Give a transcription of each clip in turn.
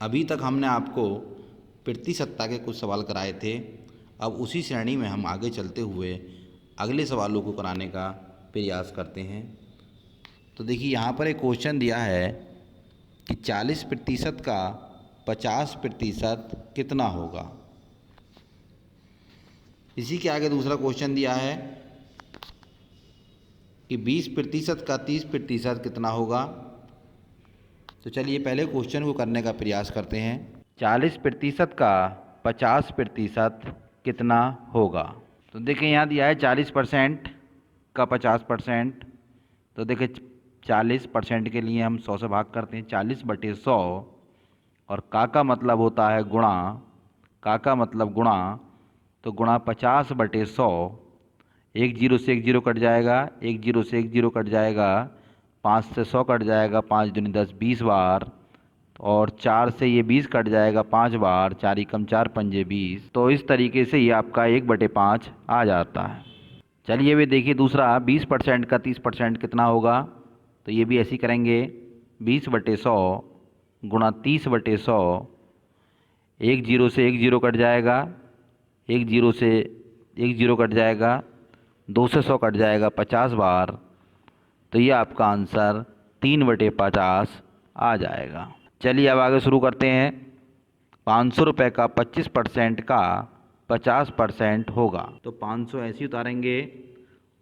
अभी तक हमने आपको प्रतिशतता के कुछ सवाल कराए थे। अब उसी श्रेणी में हम आगे चलते हुए अगले सवालों को कराने का प्रयास करते हैं। तो देखिए यहाँ पर एक क्वेश्चन दिया है कि 40% का 50% कितना होगा। इसी के आगे दूसरा क्वेश्चन दिया है कि 20% का 30% कितना होगा। तो चलिए पहले क्वेश्चन को करने का प्रयास करते हैं। 40% का 50% कितना होगा। तो देखिए यहाँ दिया है 40% का 50%। तो देखिए 40% के लिए हम 100 से भाग करते हैं, 40/100। और का मतलब होता है गुणा, का मतलब गुणा, तो गुणा 50/100। एक जीरो से एक जीरो कट जाएगा, एक जीरो से एक जीरो कट जाएगा, 5 से 100 कट जाएगा, 5 दूनी 10 20 बार। और 4 से ये 20 कट जाएगा 5 बार, 4 एकम 4 पंजे 20। तो इस तरीके से ये आपका 1/5 आ जाता है। चलिए भी देखिए दूसरा 20% का 30% कितना होगा। तो ये भी ऐसे ही करेंगे, 20/100 गुणा 30/100। एक जीरो से एक जीरो कट जाएगा, एक जीरो से एक जीरो कट जाएगा, 2 से 100 कट जाएगा 50 बार। तो ये आपका आंसर 3/50 आ जाएगा। चलिए अब आगे शुरू करते हैं। 500 रुपये का 25% का 50% होगा। तो 500 ऐसे ही उतारेंगे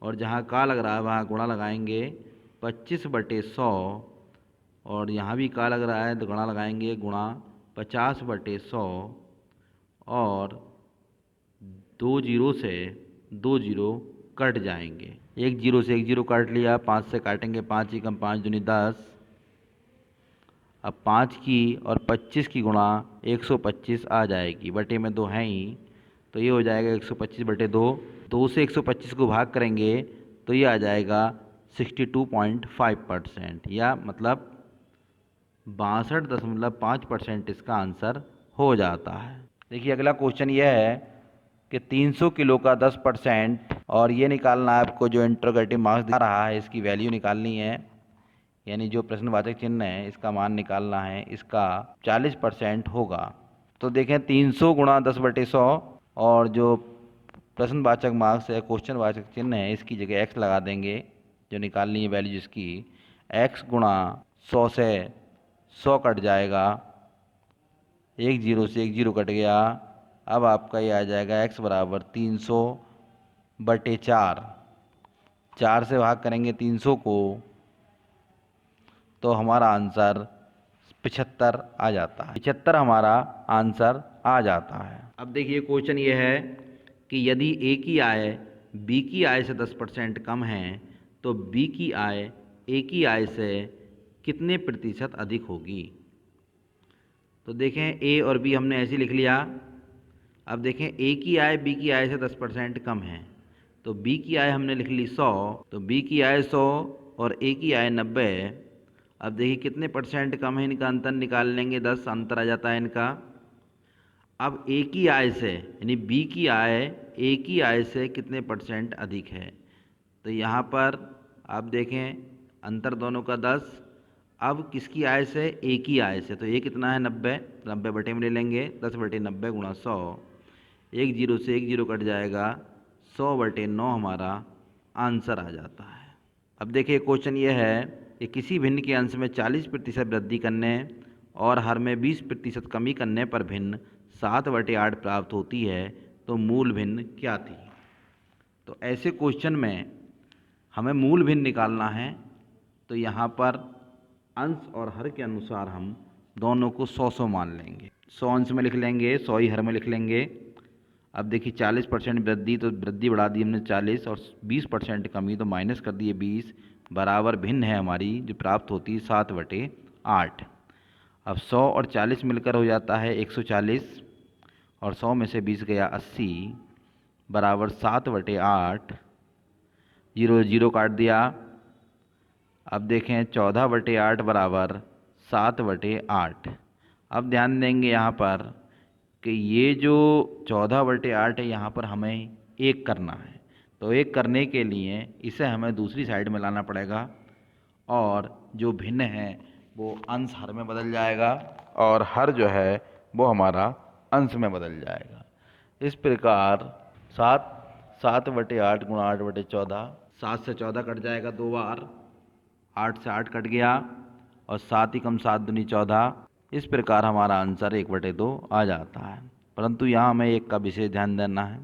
और जहाँ का लग रहा है वहाँ गुणा लगाएंगे, 25/100। और यहाँ भी का लग रहा है तो गुणा लगाएंगे, गुणा 50/100। और 2 जीरो से 2 जीरो कट जाएंगे, एक जीरो से एक जीरो काट लिया, 5 से काटेंगे, 5 एकम 5 दूनी 10। अब 5 की और 25 की गुणा 125 आ जाएगी, बटे में 2 हैं ही, तो ये हो जाएगा 125/2। 2 से 125 को भाग करेंगे तो ये आ जाएगा 62.5%, या मतलब 62.5% इसका आंसर हो जाता है। देखिए अगला क्वेश्चन यह है कि 300 किलो का 10%, और ये निकालना है आपको, जो इंटरोगेटिव मार्क्स दिखा रहा है इसकी वैल्यू निकालनी है, यानी जो प्रश्नवाचक चिन्ह है इसका मान निकालना है, इसका 40% होगा। तो देखें 300 गुणा 10/100, और जो प्रश्नवाचक मार्क्स है, क्वेश्चनवाचक चिन्ह है, इसकी जगह x लगा देंगे, जो निकालनी है वैल्यू जिसकी। x गुणा 100 से 100 कट जाएगा, एक जीरो से एक जीरो कट गया। अब आपका ये आ जाएगा x बराबर 300/4। 4 से भाग करेंगे 300 को तो हमारा आंसर 75 आ जाता है। 75 हमारा आंसर आ जाता है। अब देखिए क्वेश्चन ये है कि यदि ए की आय बी की आय से 10% कम है तो बी की आय ए की आय से कितने प्रतिशत अधिक होगी। तो देखें ए और बी हमने ऐसे लिख लिया। अब देखें ए की आय बी की आय से 10% कम है, तो बी की आय हमने लिख ली 100, तो बी की आय 100 और ए की आय 90। अब देखिए कितने परसेंट कम है, इनका अंतर निकाल लेंगे, 10 अंतर आ जाता है इनका। अब ए की आय से यानी बी की आय ए की आय से कितने परसेंट अधिक है। तो यहाँ पर आप देखें अंतर दोनों का 10। अब किसकी आय से, ए की आय से, तो ए कितना है 90, 90 बटे में ले लेंगे, 10/90 गुणा 100। एक जीरो से एक जीरो कट जाएगा, 100/9 हमारा आंसर आ जाता है। अब देखिए क्वेश्चन ये है कि किसी भिन्न के अंश में 40% वृद्धि करने और हर में 20% कमी करने पर भिन्न 7/8 प्राप्त होती है, तो मूल भिन्न क्या थी। तो ऐसे क्वेश्चन में हमें मूल भिन्न निकालना है। तो यहाँ पर अंश और हर के अनुसार हम दोनों को 100-100 मान लेंगे। 100 अंश में लिख लेंगे, 100 ही हर में लिख लेंगे। अब देखिए 40% वृद्धि, तो वृद्धि बढ़ा दी हमने 40, और 20% कमी तो माइनस कर दिए 20, बराबर भिन्न है हमारी जो प्राप्त होती है 7/8। अब 100 और 40 मिलकर हो जाता है 140, और 100 में से 20 गया 80, बराबर 7/8। जीरो जीरो काट दिया। अब देखें 14/8 बराबर 7/8। अब ध्यान देंगे यहाँ पर कि ये जो 14/8 है यहाँ पर हमें एक करना है, तो एक करने के लिए इसे हमें दूसरी साइड में लाना पड़ेगा, और जो भिन्न है वो अंश हर में बदल जाएगा। और हर जो है वो हमारा अंश में बदल जाएगा। इस प्रकार 7/8 गुणा 8/14, 7 से 14 कट जाएगा 2 बार, 8 से 8 कट गया और 7 ही कम 7 दूनी 14। इस प्रकार हमारा आंसर 1/2 आ जाता है। परंतु यहाँ हमें एक का विशेष ध्यान देना है।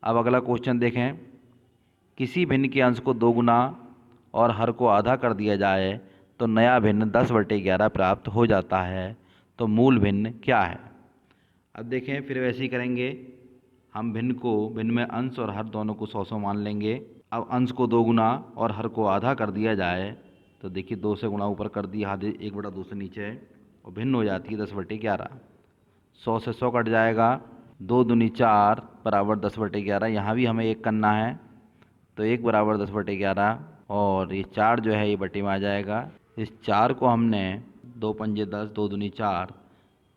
अब अगला क्वेश्चन देखें। किसी भिन्न के अंश को 2 गुना और हर को आधा कर दिया जाए तो नया भिन्न 10/11 प्राप्त हो जाता है। तो मूल भिन्न क्या है? अब देखें, फिर वैसे ही करेंगे। हम भिन्न में अंश और हर दोनों को 100 मान लेंगे। अब अंश को 2 गुना और हर को आधा कर दिया जाए तो देखिए 2 से गुणा ऊपर कर दिया, आधे 1/2 से नीचे, और भिन्न हो जाती है 10/11। 100 से 100 कट जाएगा, 2 दूनी 4 बराबर 10/11। यहाँ भी हमें एक करना है तो 1 बराबर 10/11 और ये 4 जो है ये बटे में आ जाएगा। इस 4 को हमने 2 पंजे 10, 2 दूनी 4,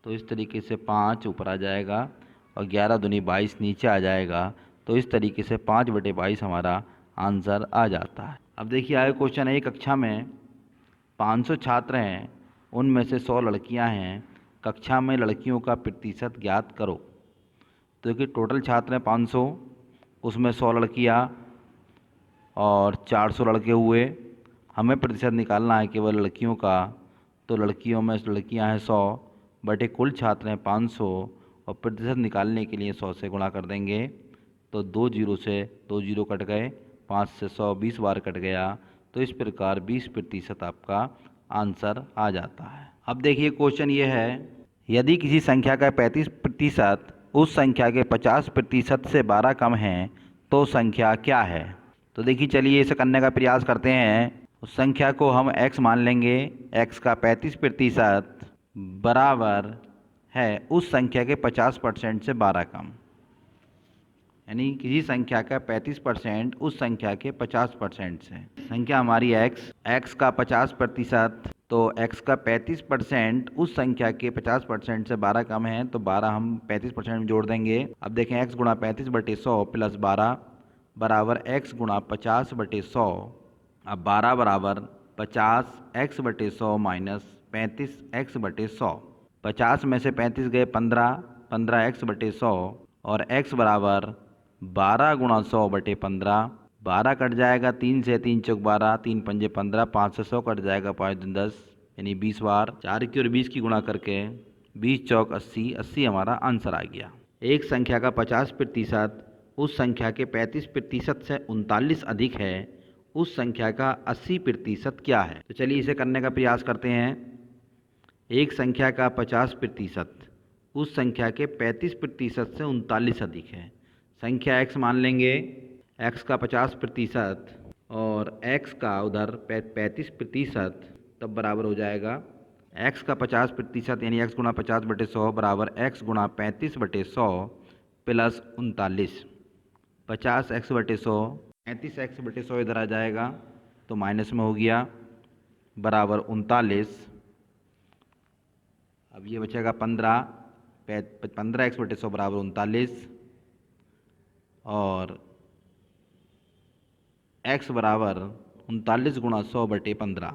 तो इस तरीके से 5 ऊपर आ जाएगा और 11 दूनी 22 नीचे आ जाएगा। तो इस तरीके से 5/22 हमारा आंसर आ जाता है। अब देखिए आगे क्वेश्चन है। एक कक्षा में 500 छात्र हैं, उनमें से 100 लड़कियां हैं। कक्षा में लड़कियों का प्रतिशत ज्ञात करो। तो देखिए टोटल छात्र हैं 500, उसमें 100 लड़कियां और 400 लड़के हुए। हमें प्रतिशत निकालना है केवल लड़कियों का। तो लड़कियों में लड़कियां हैं 100 बटे कुल छात्र हैं 500 और प्रतिशत निकालने के लिए 100 से गुणा कर देंगे। तो 2 जीरो से 2 जीरो कट गए, 5 से 100 20 बार कट गया। तो इस प्रकार 20% आपका आंसर आ जाता है। अब देखिए क्वेश्चन ये है, यदि किसी संख्या का 35% उस संख्या के 50% से 12 कम है तो संख्या क्या है? तो देखिए चलिए इसे करने का प्रयास करते हैं। उस संख्या को हम x मान लेंगे। x का 35% बराबर है उस संख्या के 50% से 12 कम, यानी किसी संख्या का 35% उस संख्या के 50% से। संख्या हमारी x का 50%, तो x का 35% उस संख्या के 50% से 12 कम है, तो 12 हम 35% में जोड़ देंगे। अब देखें x गुणा 35/100 प्लस 12 बराबर x गुणा 50/100। अब 12 बराबर 50x/100 माइनस 35x/100। 50 में से 35 गए 15, 15x/100 और x बराबर 12 गुणा 100/15। 12 कट जाएगा 3 से, 3 चौक 12, 3 पंजे 15, 5 से 100 कट जाएगा 5 दूनी 10, यानी 20 बार। 4 की और 20 की गुणा करके 20 चौक 80, 80 हमारा आंसर आ गया। एक संख्या का 50% उस संख्या के 35% से 39 अधिक है, उस संख्या का 80% क्या है? तो चलिए इसे करने का प्रयास करते हैं। एक संख्या का 50% उस संख्या के 35% से 39 अधिक है। संख्या x मान लेंगे। x का 50% और x का उधर 35%, तब बराबर हो जाएगा x का 50% यानी x गुणा 50/100 बराबर x गुणा 35/100 प्लस 39। 50x/100, 35x/100 इधर आ जाएगा तो माइनस में हो गया, बराबर 39। अब ये बचेगा 15, 15x/100 बराबर 39 और x बराबर 39 गुणा 100/15।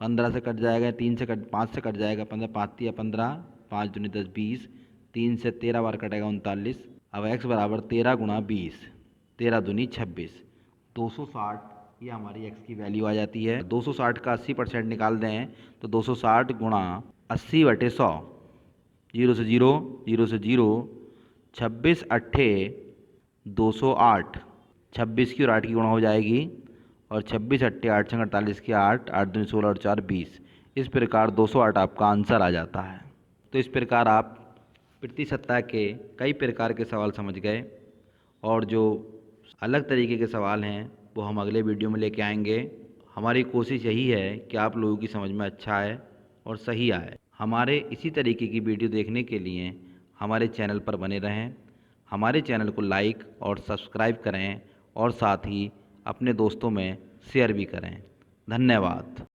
15 से कट जाएगा, 3 से कट 5 से कट जाएगा, 15 5 या 15, 5 दूनी 10 20, 3 से 13 बार कटेगा 39। अब x बराबर 13 गुणा 20, 13 दूनी 26, 260 ये हमारी x की वैल्यू आ जाती है। 260 का 80% निकाल दें तो 260 गुणा 80/100, 0 से 0, 0 से 0, 26 अट्ठे 208, 26 की और 8 की गुणा हो जाएगी और 26 अट्ठे 8 छंग 48 की 8, 8 दूनी 16 और 4 20। इस प्रकार 208 आपका आंसर आ जाता है। तो इस प्रकार आप प्रतिशतता के कई प्रकार के सवाल समझ गए और जो अलग तरीके के सवाल हैं वो हम अगले वीडियो में लेके आएंगे। हमारी कोशिश यही है कि आप लोगों की समझ में अच्छा आए और सही आए। हमारे इसी तरीके की वीडियो देखने के लिए हमारे चैनल पर बने रहें। हमारे चैनल को लाइक और सब्सक्राइब करें और साथ ही अपने दोस्तों में शेयर भी करें। धन्यवाद।